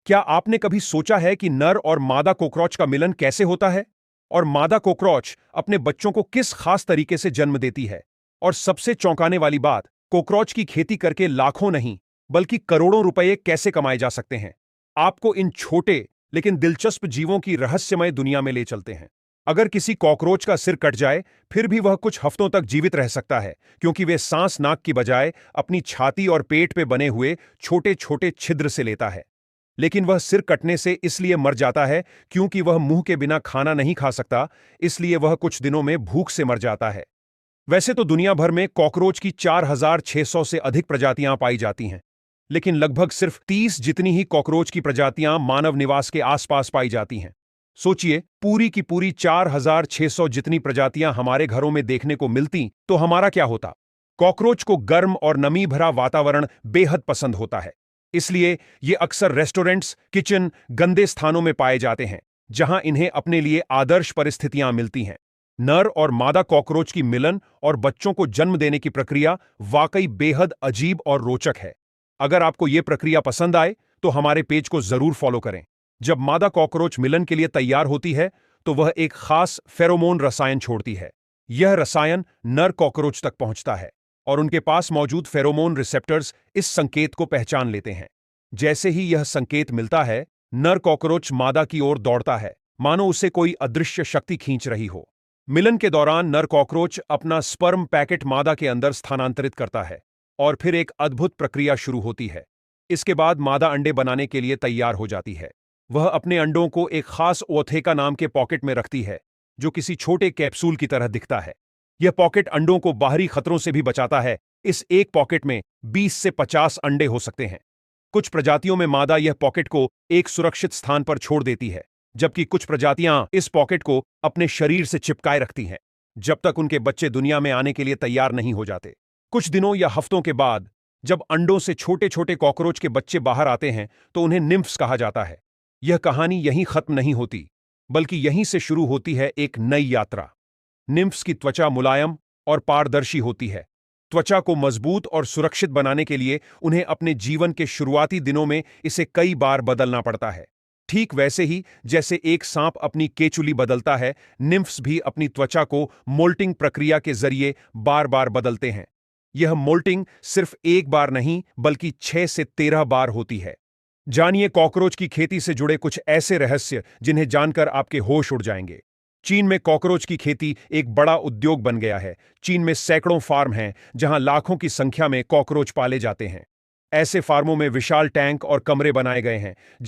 क्या आपने कभी सोचा है कि नर और मादा कॉकरोच का मिलन कैसे होता है? और मादा कॉकरोच अपने बच्चों को किस खास तरीके से जन्म देती है? और सबसे चौंकाने वाली बात, कॉकरोच की खेती करके लाखों नहीं, बल्कि करोड़ों रुपए कैसे कमाए जा सकते हैं? आपको इन छोटे लेकिन दिलचस्प जीवों की रहस्यमय दुनिया में ले चलते हैं। अगर किसी कॉकरोच का सिर कट जाए, फिर भी वह कुछ हफ्तों तक जीवित रह सकता है, क्योंकि वे सांस नाक की बजाय अपनी छाती और पेट पे बने हुए छोटे छोटे छिद्र से लेता है। लेकिन वह सिर कटने से इसलिए मर जाता है क्योंकि वह मुंह के बिना खाना नहीं खा सकता, इसलिए वह कुछ दिनों में भूख से मर जाता है। वैसे तो दुनिया भर में कॉकरोच की 4,600 से अधिक प्रजातियां पाई जाती हैं, लेकिन लगभग सिर्फ 30 जितनी ही कॉकरोच की प्रजातियां मानव निवास के आसपास पाई जाती हैं। सोचिए, पूरी की पूरी 4,600 जितनी प्रजातियां हमारे घरों में देखने को मिलती तो हमारा क्या होता? कॉकरोच को गर्म और नमी भरा वातावरण बेहद पसंद होता है। इसलिए ये अक्सर रेस्टोरेंट्स, किचन, गंदे स्थानों में पाए जाते हैं, जहां इन्हें अपने लिए आदर्श परिस्थितियां मिलती हैं। नर और मादा कॉकरोच की मिलन और बच्चों को जन्म देने की प्रक्रिया वाकई बेहद अजीब और रोचक है। अगर आपको यह प्रक्रिया पसंद आए, तो हमारे पेज को जरूर फॉलो करें। जब मादा कॉकरोच मिलन के लिए तैयार होती है, तो वह एक खास फेरोमोन रसायन छोड़ती है। यह रसायन नर कॉकरोच तक पहुंचता है और उनके पास मौजूद फेरोमोन रिसेप्टर्स इस संकेत को पहचान लेते हैं। जैसे ही यह संकेत मिलता है, नर कॉकरोच मादा की ओर दौड़ता है, मानो उसे कोई अदृश्य शक्ति खींच रही हो। मिलन के दौरान नर कॉकरोच अपना स्पर्म पैकेट मादा के अंदर स्थानांतरित करता है और फिर एक अद्भुत प्रक्रिया शुरू होती है। इसके बाद मादा अंडे बनाने के लिए तैयार हो जाती है। वह अपने अंडों को एक खास ओथेका नाम के पॉकेट में रखती है, जो किसी छोटे कैप्सूल की तरह दिखता है। यह पॉकेट अंडों को बाहरी खतरों से भी बचाता है। इस एक पॉकेट में 20 से 50 अंडे हो सकते हैं। कुछ प्रजातियों में मादा यह पॉकेट को एक सुरक्षित स्थान पर छोड़ देती है, जबकि कुछ प्रजातियां इस पॉकेट को अपने शरीर से चिपकाए रखती हैं, जब तक उनके बच्चे दुनिया में आने के लिए तैयार नहीं हो जाते। कुछ दिनों या हफ्तों के बाद, जब अंडों से छोटे छोटे कॉकरोच के बच्चे बाहर आते हैं, तो उन्हें निम्फ्स कहा जाता है। यह कहानी यहीं खत्म नहीं होती, बल्कि यहीं से शुरू होती है एक नई यात्रा। निम्फ्स की त्वचा मुलायम और पारदर्शी होती है। त्वचा को मजबूत और सुरक्षित बनाने के लिए उन्हें अपने जीवन के शुरुआती दिनों में इसे कई बार बदलना पड़ता है। ठीक वैसे ही जैसे एक सांप अपनी केचुली बदलता है, निम्फ्स भी अपनी त्वचा को मोल्टिंग प्रक्रिया के जरिए बार बार बदलते हैं। यह मोल्टिंग सिर्फ एक बार नहीं, बल्कि 6 से 13 बार होती है। जानिए कॉकरोच की खेती से जुड़े कुछ ऐसे रहस्य जिन्हें जानकर आपके होश उड़ जाएंगे। चीन में कॉकरोच की खेती एक बड़ा उद्योग बन गया है। चीन में सैकड़ों फार्म हैं, जहां लाखों की संख्या में कॉकरोच पाले जाते हैं। ऐसे फार्मों में विशाल टैंक और कमरे बनाए गए हैं,